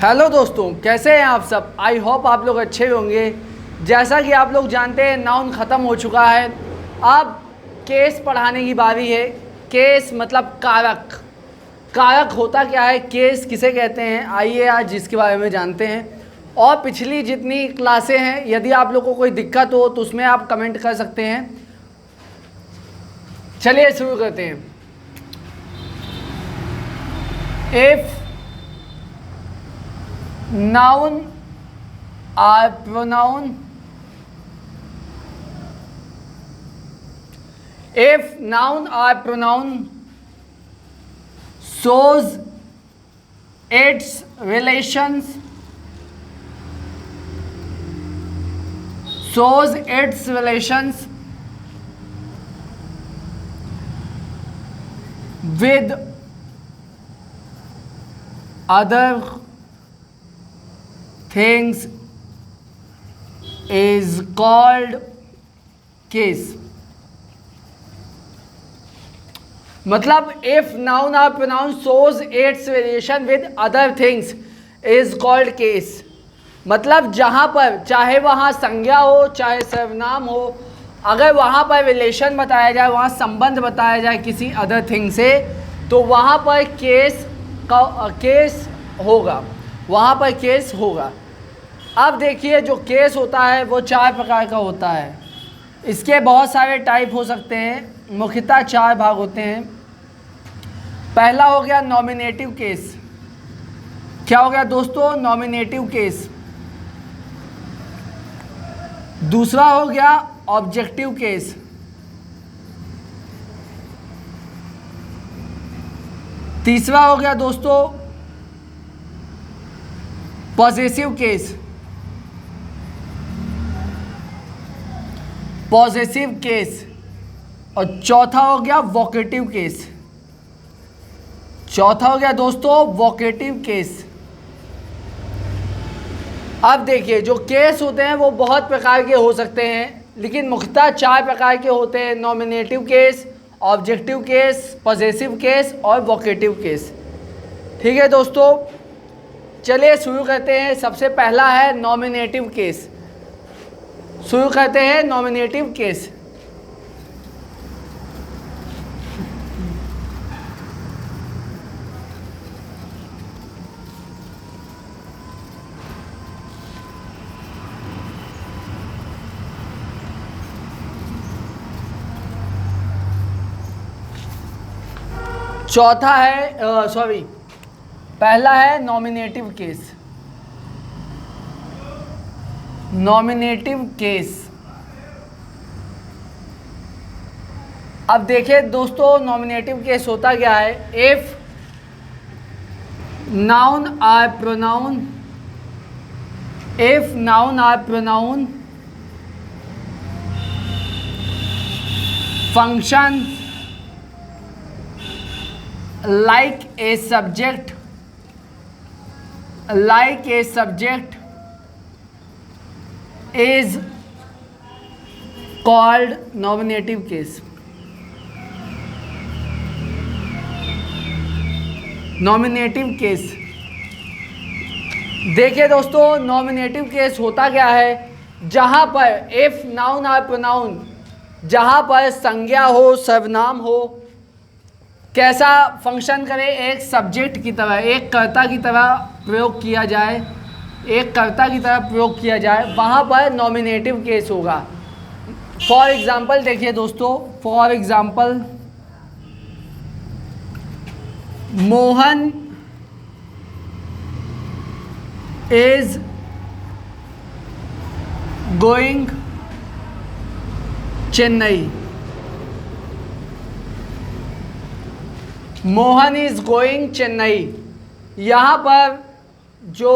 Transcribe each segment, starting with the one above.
Hello दोस्तों, कैसे हैं आप सब। आई होप आप लोग अच्छे होंगे। जैसा कि आप लोग जानते हैं, नाउन ख़त्म हो चुका है। अब केस पढ़ाने की बारी है। केस मतलब कारक। कारक होता क्या है, केस किसे कहते हैं, आइए आज इसके बारे में जानते हैं। और पिछली जितनी क्लासें हैं, यदि आप लोग को कोई दिक्कत हो तो उसमें आप कमेंट कर सकते हैं। चलिए शुरू करते हैं। If noun or pronoun, if noun or pronoun shows its relations with other things is called case। मतलब if noun or pronoun shows its relation with other things is called case। मतलब जहाँ पर चाहे वहाँ संज्ञा हो चाहे सर्वनाम हो, अगर वहाँ पर रिलेशन बताया जाए, वहाँ संबंध बताया जाए किसी अदर थिंग से, तो वहाँ पर केस होगा, वहाँ पर केस होगा। अब देखिए, जो केस होता है वो 4 प्रकार का होता है। इसके बहुत सारे टाइप हो सकते हैं, मुख्यतः 4 भाग होते हैं। पहला हो गया नॉमिनेटिव केस। क्या हो गया दोस्तों? Nominative case. दूसरा हो गया ऑब्जेक्टिव केस। तीसरा हो गया दोस्तों पॉसेसिव केस। Possessive case. और चौथा हो गया वोकेटिव केस। चौथा हो गया दोस्तों वोकेटिव केस। अब देखिए, जो केस होते हैं वो बहुत प्रकार के हो सकते हैं, लेकिन मुख्यतः 4 प्रकार के होते हैं। Nominative case, objective case, possessive case और वोकेटिव केस। ठीक है दोस्तों, चलिए शुरू करते हैं। सबसे पहला है नॉमिनेटिव केस। शुरू करते हैं नॉमिनेटिव केस। चौथा है पहला है नॉमिनेटिव केस। Nominative case. अब देखिए दोस्तों, नॉमिनेटिव केस होता क्या है। If noun or pronoun, if noun or pronoun function like a subject is called nominative case। Nominative case. देखिए दोस्तों, नॉमिनेटिव केस होता क्या है, जहां पर इफ नाउन और प्रोनाउन, जहां पर संज्ञा हो सर्वनाम हो, कैसा फंक्शन करे, एक सब्जेक्ट की तरह, एक कर्ता की तरह प्रयोग किया जाए, एक कर्ता की तरह प्रयोग किया जाए, वहाँ पर नॉमिनेटिव केस होगा। फॉर एग्जाम्पल देखिए दोस्तों, for example Mohan is going Chennai. Mohan is going Chennai. यहाँ पर जो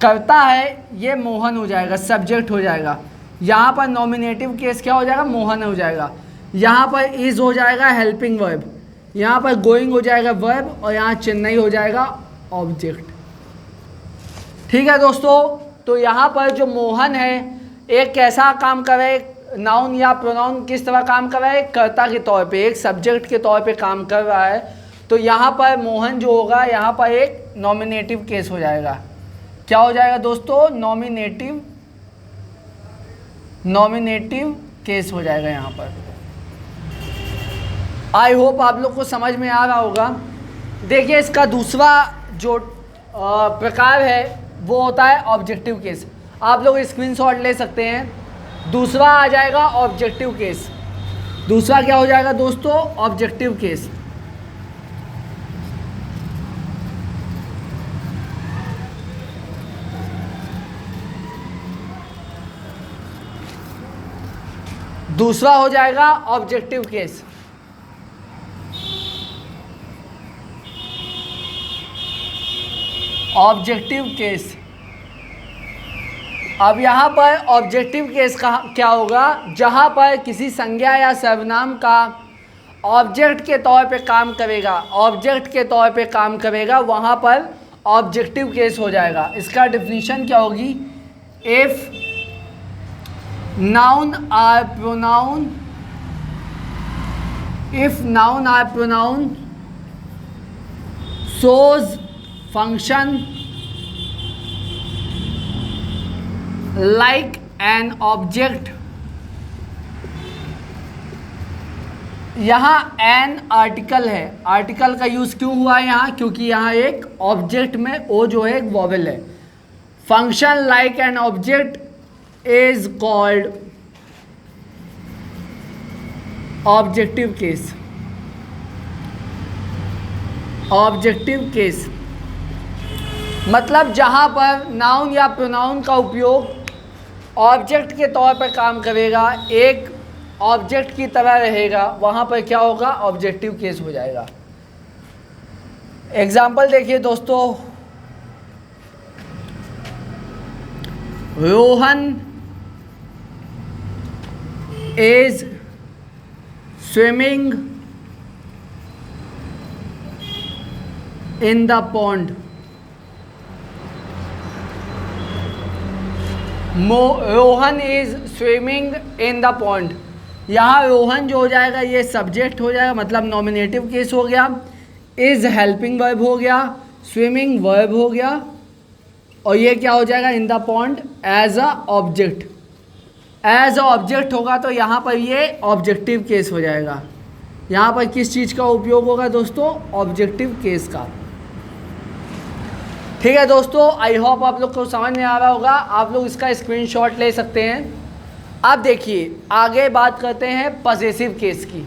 कर्ता है ये मोहन हो जाएगा, सब्जेक्ट हो जाएगा। यहाँ पर नॉमिनेटिव केस क्या हो जाएगा, मोहन हो जाएगा। यहाँ पर इज हो जाएगा हेल्पिंग वर्ब, यहाँ पर गोइंग हो जाएगा वर्ब, और यहाँ चेन्नई हो जाएगा ऑब्जेक्ट। ठीक है दोस्तों, तो यहाँ पर जो मोहन है एक कैसा काम कर रहा है, नाउन या प्रोनाउन किस तरह काम कर रहा है, एक कर्ता के तौर पे, एक सब्जेक्ट के तौर पे काम कर रहा है। तो यहाँ पर मोहन जो होगा यहाँ पर एक नॉमिनेटिव केस हो जाएगा। क्या हो जाएगा दोस्तों? नॉमिनेटिव केस हो जाएगा यहाँ पर। आई होप आप लोग को समझ में आ रहा होगा। देखिए इसका दूसरा जो प्रकार है वो होता है ऑब्जेक्टिव केस। आप लोग स्क्रीनशॉट ले सकते हैं। दूसरा आ जाएगा ऑब्जेक्टिव केस। दूसरा क्या हो जाएगा दोस्तों? Objective case. दूसरा हो जाएगा ऑब्जेक्टिव केस। Objective case. अब यहाँ पर ऑब्जेक्टिव केस का क्या होगा? जहाँ पर किसी संज्ञा या सर्वनाम का ऑब्जेक्ट के तौर पे काम करेगा, वहाँ पर ऑब्जेक्टिव केस हो जाएगा। इसका डेफिनेशन क्या होगी? If noun or pronoun shows function like an object। यहाँ एन आर्टिकल है। आर्टिकल का यूज़ क्यों हुआ है यहाँ? क्योंकि यहाँ एक ऑब्जेक्ट में ओ जो है एक वॉवेल है। Function like an object is called objective case. Objective case मतलब जहाँ पर नाउन या प्रोनाउन का उपयोग ऑब्जेक्ट के तौर पर काम करेगा, एक ऑब्जेक्ट की तरह रहेगा, वहाँ पर क्या होगा? ऑब्जेक्टिव केस हो जाएगा। एग्जाम्पल देखिए दोस्तों, Rohan is swimming in the pond. Rohan is swimming in the pond. यहाँ रोहन जो हो जाएगा ये सब्जेक्ट हो जाएगा, मतलब नॉमिनेटिव केस हो गया। इज हेल्पिंग वर्ब हो गया, स्विमिंग वर्ब हो गया, और ये क्या हो जाएगा? In the pond as a object. As a object होगा तो यहाँ पर ये ऑब्जेक्टिव केस हो जाएगा। यहाँ पर किस चीज़ का उपयोग होगा दोस्तों? ऑब्जेक्टिव केस का। ठीक है दोस्तों, आई होप आप लोग को समझ में आ रहा होगा। आप लोग इसका स्क्रीनशॉट ले सकते हैं। अब देखिए आगे बात करते हैं पजेसिव केस की।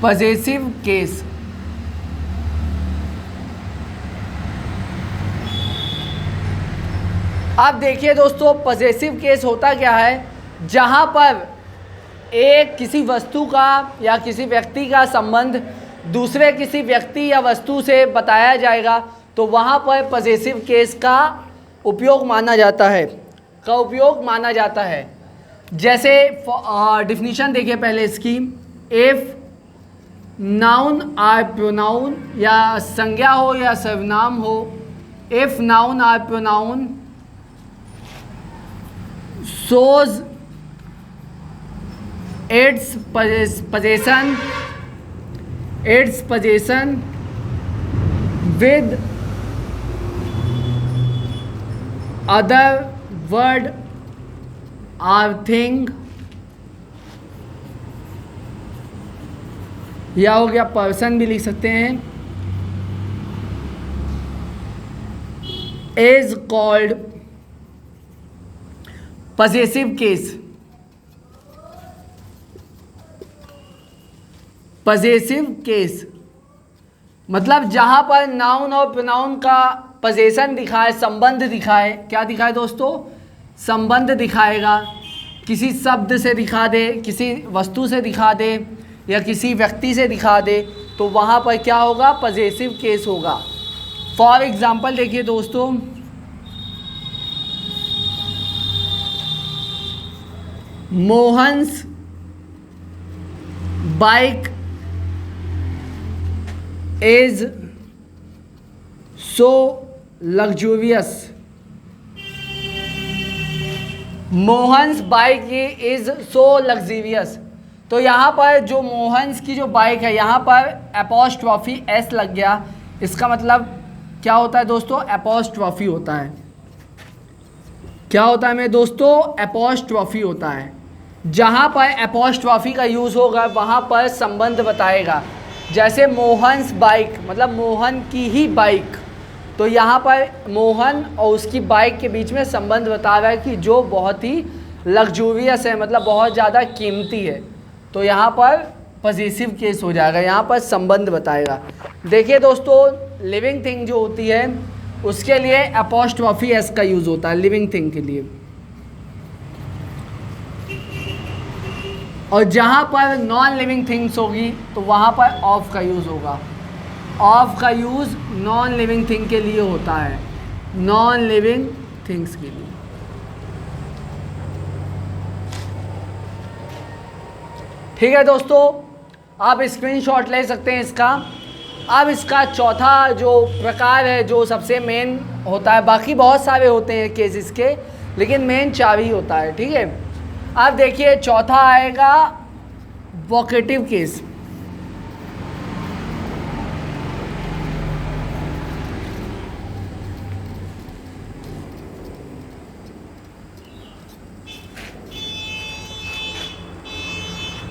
पजेसिव केस अब देखिए दोस्तों, पजेसिव केस होता क्या है? जहाँ पर एक किसी वस्तु का या किसी व्यक्ति का संबंध दूसरे किसी व्यक्ति या वस्तु से बताया जाएगा, तो वहाँ पर पजेसिव केस का उपयोग माना जाता है। जैसे डिफिनीशन देखिए पहले इसकी। इफ नाउन आर प्रोनाउन, या संज्ञा हो या सर्वनाम हो, if noun or pronoun shows its possession with other word or thing, या हो गया पर्सन भी लिख सकते हैं, is called possessive case. Possessive case मतलब जहाँ पर नाउन और प्रोनाउन का पजेशन दिखाए, संबंध दिखाए। क्या दिखाए दोस्तों? संबंध दिखाएगा। किसी शब्द से दिखा दे, किसी वस्तु से दिखा दे, या किसी व्यक्ति से दिखा दे, तो वहाँ पर क्या होगा? पजेसिव केस होगा। फॉर एग्जाम्पल देखिए दोस्तों, Mohan's bike is so luxurious, Mohan's bike is so luxurious. तो यहाँ पर जो मोहन्स की जो बाइक है, यहाँ पर एपोस्ट्रॉफी एस लग गया, इसका मतलब क्या होता है दोस्तों, एपोस्ट्रॉफी होता है। क्या होता है मेरे दोस्तों, एपोस्ट्रॉफी होता है। जहाँ पर एपोस्ट्रॉफी का यूज़ होगा वहाँ पर संबंध बताएगा। जैसे मोहन्स बाइक मतलब मोहन की ही बाइक, तो यहाँ पर मोहन और उसकी बाइक के बीच में संबंध बता रहा है कि जो बहुत ही लग्जूरियस है, मतलब बहुत ज़्यादा कीमती है। तो यहाँ पर पॉजिटिव केस हो जाएगा, यहाँ पर संबंध बताएगा। देखिए दोस्तों, लिविंग थिंग जो होती है उसके लिए एपोस्ट्रॉफी एस का यूज़ होता है, लिविंग थिंग के लिए। और जहाँ पर नॉन लिविंग थिंग्स होगी तो वहाँ पर ऑफ का यूज़ होगा। ऑफ का यूज़ नॉन लिविंग थिंग के लिए होता है, नॉन लिविंग थिंग्स के लिए। ठीक है दोस्तों, आप स्क्रीनशॉट ले सकते हैं इसका। अब इसका चौथा जो प्रकार है, जो सबसे मेन होता है, बाकी बहुत सारे होते हैं केसेस के, लेकिन मेन 4 ही होता है। ठीक है, अब देखिए चौथा आएगा वोकेटिव केस।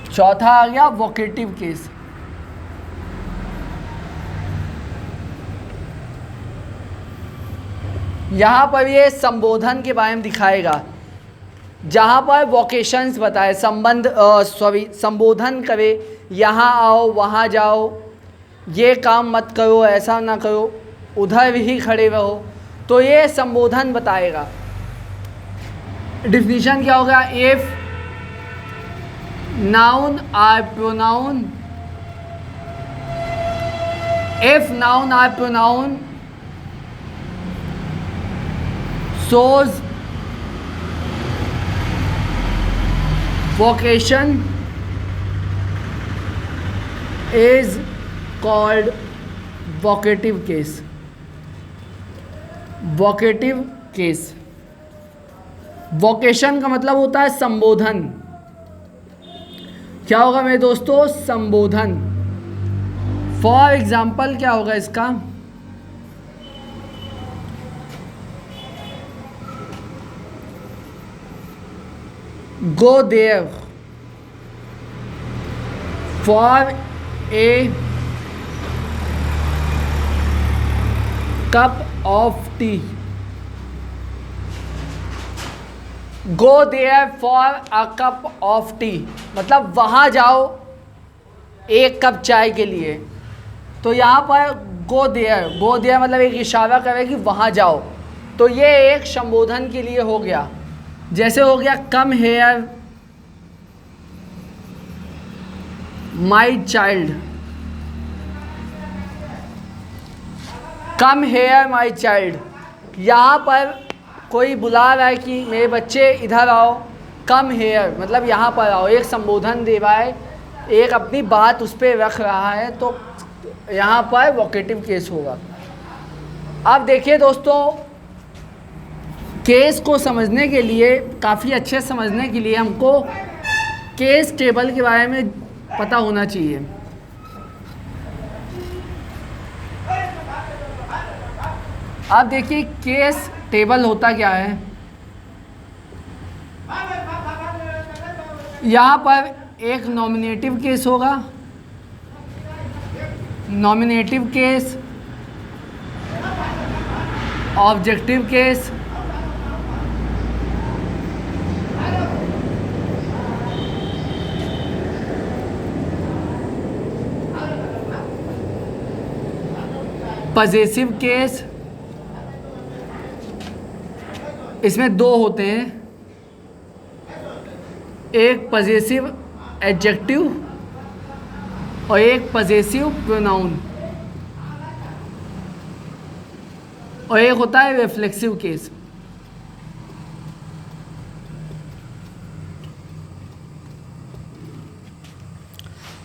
चौथा आ गया वोकेटिव केस। यहाँ पर ये संबोधन के बारे में दिखाएगा, जहाँ पर वोकेशंस बताए, संबोधन करे, यहाँ आओ, वहाँ जाओ, ये काम मत करो, ऐसा ना करो, उधर ही खड़े रहो, तो ये संबोधन बताएगा। डिफिनीशन क्या होगा, if noun or pronoun, if noun or pronoun shows vocation is called vocative case। vocative case, vocation का मतलब होता है संबोधन। क्या होगा मेरे दोस्तों, संबोधन। फॉर एग्जाम्पल क्या होगा इसका, go there for a cup of tea. Go there for a cup of tea मतलब वहाँ जाओ एक कप चाय के लिए। तो यहाँ पर गो देयर मतलब एक इशारा करे कि वहाँ जाओ, तो ये एक संबोधन के लिए हो गया। जैसे हो गया come here my child, come here my child. यहाँ पर कोई बुला रहा है कि मेरे बच्चे इधर आओ, कम हेयर मतलब यहाँ पर आओ, एक संबोधन दे रहा है, एक अपनी बात उस पर रख रहा है, तो यहाँ पर वोकेटिव केस होगा। अब देखिए दोस्तों, केस को समझने के लिए, काफ़ी अच्छे समझने के लिए हमको केस टेबल के बारे में पता होना चाहिए। अब देखिए केस टेबल होता क्या है। यहाँ पर एक नॉमिनेटिव केस होगा, nominative case, objective case, possessive case. इसमें 2 होते हैं, एक पजेसिव एडजेक्टिव और एक पजेसिव प्रोनाउन, और एक होता है रिफ्लेक्सिव केस।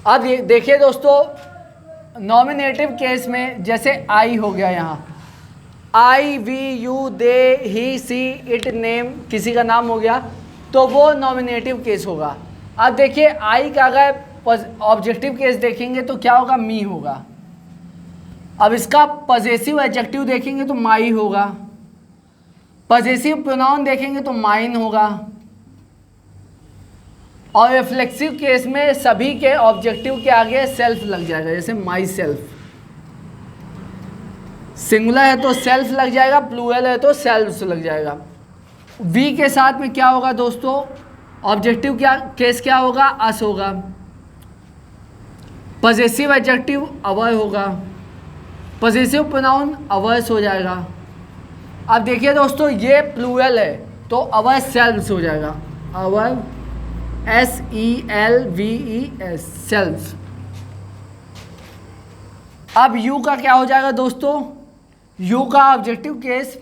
अब ये देखिए दोस्तों, नॉमिनेटिव केस में जैसे आई हो गया यहाँ, I, we, you, they, he, she, it, name, किसी का नाम हो गया, तो वो नॉमिनेटिव केस होगा। अब देखिए आई का अगर ऑब्जेक्टिव केस देखेंगे तो क्या होगा, मी होगा। अब इसका पजेसिव एडजेक्टिव देखेंगे तो माई होगा, पजेसिव प्रोनाउन देखेंगे तो माइन होगा, और रिफ्लेक्सिव केस में सभी के ऑब्जेक्टिव के आगे सेल्फ लग जाएगा, जैसे माई सेल्फ। सिंगुलर है तो सेल्फ लग जाएगा, प्लूरल है तो सेल्फ्स लग जाएगा। वी के साथ में क्या होगा दोस्तों, ऑब्जेक्टिव क्या केस क्या होगा, अस होगा। पजेसिव एडजेक्टिव अवर होगा, पजेसिव प्रोनाउन अवर्स हो जाएगा। अब देखिए दोस्तों, ये प्लूरल है तो अवर सेल्फ्स हो जाएगा, अवर SELVES सेल्फ। अब यू का क्या हो जाएगा दोस्तों, यू का ऑब्जेक्टिव केस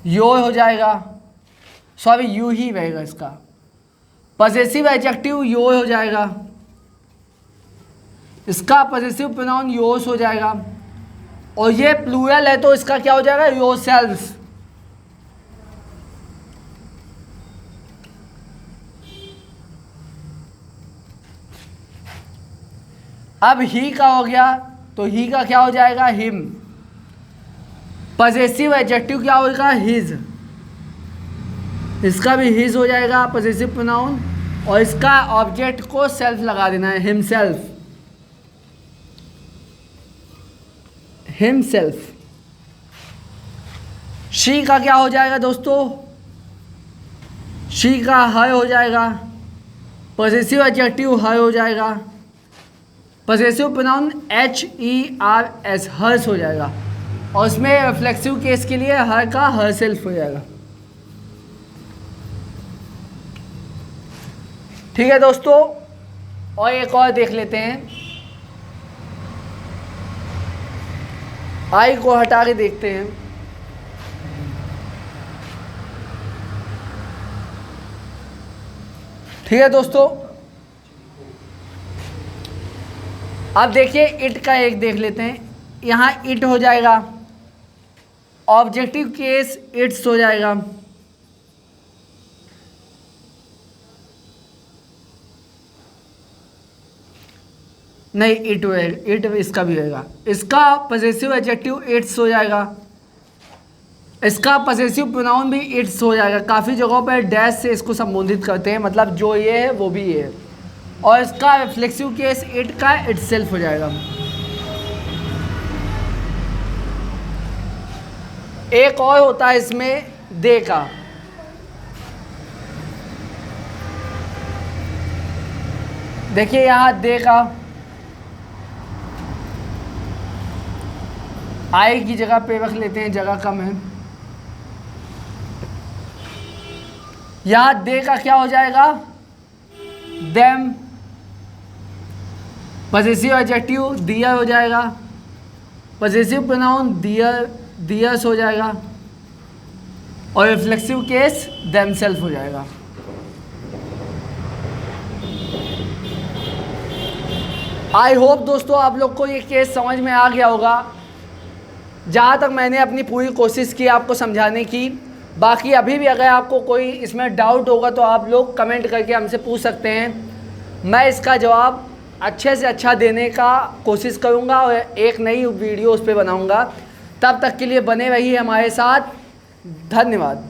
यो हो जाएगा, सॉरी यू ही रहेगा इसका। पजेसिव एडजेक्टिव यो हो जाएगा, इसका पजेसिव प्रोनाउन योर्स हो जाएगा, और ये प्लूरल है तो इसका क्या हो जाएगा, योरसेल्व्स। अब ही का हो गया तो ही का क्या हो जाएगा, हिम। पजेसिव एडजेक्टिव क्या होगा, हिज, इसका भी हिज हो जाएगा पजेसिव प्रोनाउन, और इसका ऑब्जेक्ट को सेल्फ लगा देना है, हिमसेल्फ, हिमसेल्फ। शी का क्या हो जाएगा दोस्तों, शी का हर हो जाएगा, पजेसिव एडजेक्टिव हर हो जाएगा, पजेसिव प्रोनाउन HERS हर्स हो जाएगा, और उसमें रिफ्लेक्सिव केस के लिए हर का हर सेल्फ हो जाएगा। ठीक है दोस्तों, और एक और देख लेते हैं, आई को हटा के देखते हैं। ठीक है दोस्तों, अब देखिए इट का एक देख लेते हैं। यहाँ इट हो जाएगा, ऑब्जेक्टिव केस इट्स हो जाएगा, नहीं इट होएगा, इट इसका भी होएगा, इसका पजेसिव एडजेक्टिव इट्स हो जाएगा, इसका पजेसिव प्रोनाउन भी इट्स हो जाएगा। काफ़ी जगहों पर डैश से इसको संबोधित करते हैं, मतलब जो ये है वो भी ये है, और इसका रिफ्लेक्सिव केस इट का इटसेल्फ हो जाएगा। एक और होता है इसमें दे का, देखिए यहाँ दे का आई की जगह पे रख लेते हैं, जगह कम है। यहाँ दे का क्या हो जाएगा, देम, पजेसिव एडजेक्टिव दियर हो जाएगा, पजेसिव प्रोनाउन दियर दियर्स हो जाएगा, और रिफ्लेक्सिव केस देमसेल्फ हो जाएगा। आई होप दोस्तों आप लोग को ये केस समझ में आ गया होगा। जहाँ तक मैंने अपनी पूरी कोशिश की आपको समझाने की, बाकी अभी भी अगर आपको कोई इसमें डाउट होगा तो आप लोग कमेंट करके हमसे पूछ सकते हैं। मैं इसका जवाब अच्छे से अच्छा देने का कोशिश करूँगा और एक नई वीडियो उस पर बनाऊँगा। तब तक के लिए बने रहिए हमारे साथ। धन्यवाद।